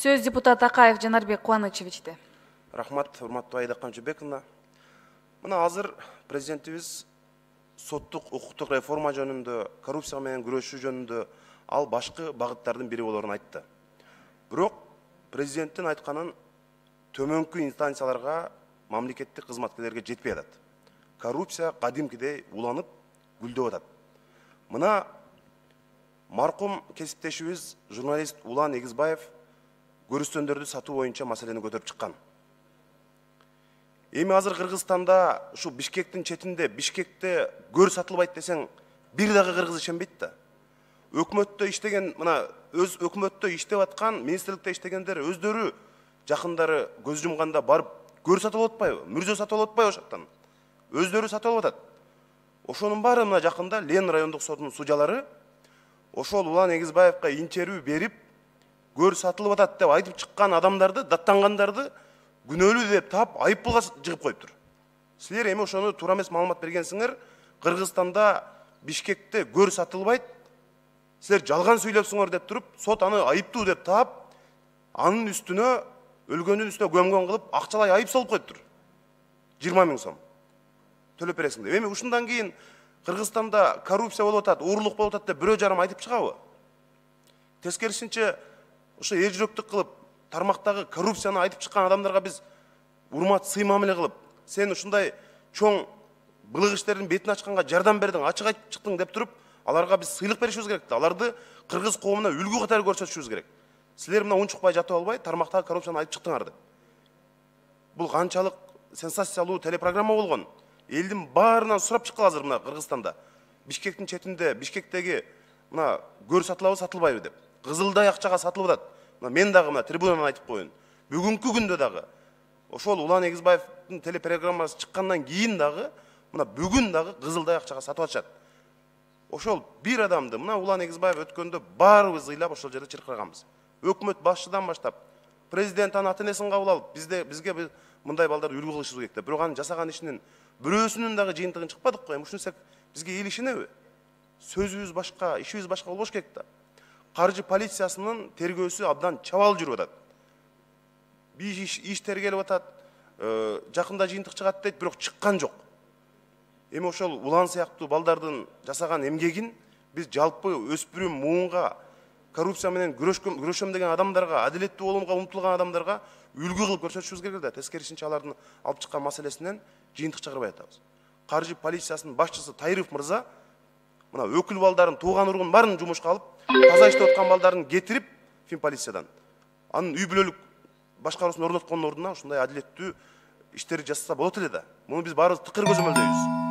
Сөз депутат Акаев Жанарбек Кубанычевичте. Рахмат, урматтуу Айда Камчыбековна. Мына азыр президентибиз соттук укуктук реформа жөнүндө, коррупция менен күрөшүү жөнүндө ал башкы багыттардын бири болоорун айтты. Бирок президенттин айтканын төмөнкү инстанцияларга, мамлекеттик кызматкерлерге жетпей атат. Коррупция кадимкидей уланып, гүлдөп атат. Мына маркум кесиптешибиз журналист Улан Эгизбаев көрүстөндөрдү сатуу боюнча маселени көтөрүп чыккан. Эми азыр Кыргызстанда ушу Бишкектин четинде, Бишкекте көр сатылбайт десең, бир дагы кыргыз ишенбейт да. Өкмөттө иштеген, мына өз өкмөттө иштеп аткан, министрликте иштегендер өздөрү жакындары көз жумганда барып көр сатып алып атпайбы, мүрзө сатып алып атпайбы ошоктон. Өздөрү сатып алып атат. Ошонун баары мына жакында Лен райондук сотунун судьялары ошол Улан Эгизбаевка инчерүү берип, көр сатылып атат деп айтып чыккан адамдарды, даттангандарды күнөөлүү деп таап, айыппулга жыгып коюптур. Силер эми ошону туура эмес маалымат бергенсиңер, Кыргызстанда Бишкекте көр сатылбайт, силер жалган сүйлөпсүңөр деп туруп, сот аны айыптуу деп таап, анын үстүнө, өлгөнүн үстүнө көмгөн кылып, акчалай айып салып коюптур. 20 000 сом төлөп бересиң деп. Эми ушундан кийин Кыргызстанда коррупция болуп атат, уурлук болуп атат деп бирөө жарым айтып чыгабы? Тескерисинче, ошо эл жүрөктүк кылып, тармактагы коррупцияны айтып чыккан адамдарга биз урмат, сый мамиле кылып, сен ушундай чоң былык иштердин бетин ачканга жардам бердиң, ачык айтып чыктың деп туруп, аларга биз сыйлык беришибиз керек да. Аларды кыргыз коомуна үлгү катары көрсөтүшүбүз керек. Силер мына унчукпай жатып албай, тармактагы коррупцияны айтып чыктыңар деп. Бул канчалык сенсациялуу телепрограмма болгон. Элдин баарынан сурап чыккан азыр мына Кыргызстанда. Бишкектин четинде, Бишкектеги мына көр сатылабы, сатылбайбы деп. Кызылдай акчага сатылып атат. Мен дагы мына трибунадан айтып коеюн. Бүгүнкү күндө дагы ошол Улан Эгизбаевдин телепрограммасы чыккандан кийин дагы мына бүгүн дагы кызылдай акчага сатып атышат. Ошол бир адамды мына Улан Эгизбаев өткөндө баарыбыз ыйлап ошол жерде чыркыраганбыз. Өкмөт башчыдан баштап президент анын ата энесин кабыл алып, бизге мындай балдарды үлгү кылышыбыз керек деп. Бирок анын жасаган ишинин бирөөсүнүн дагы жыйынтыгын чыкпадык го. Эми ушинтсек бизге эл ишенеби? Сөзүбүз башка, ишибиз башка болбош керек да. Каржы полициясынын тергөөсү абдан чабал жүрүп атат. Иш тергелип атат, жакында жыйынтык чыгат дейт, бирок чыккан жок. Эми ошол Улан сыяктуу балдардын жасаган эмгегин биз жалпы өспүрүм муунга, коррупция менен күрөшөм деген адамдарга, адилеттүү болумга умтулган адамдарга үлгү кылып көрсөтүшүбүз керек да. Тескерисинче алардын алып чыккан маселесинен жыйынтык чыгарбай атабыз. Каржы полициясынын башчысы Тайыров мырза мына өкүл балдарын, тууган ургун барын жумушка алып, таза иштеп аткан балдарын кетирип, Финполициядан анын үй бүлөлүк башкаруусун орноткондун ордуна ушундай адилеттүү иштерди жасаса болот эле да. Муну биз баарыбыз тыкыр көзөмөлдөйбүз.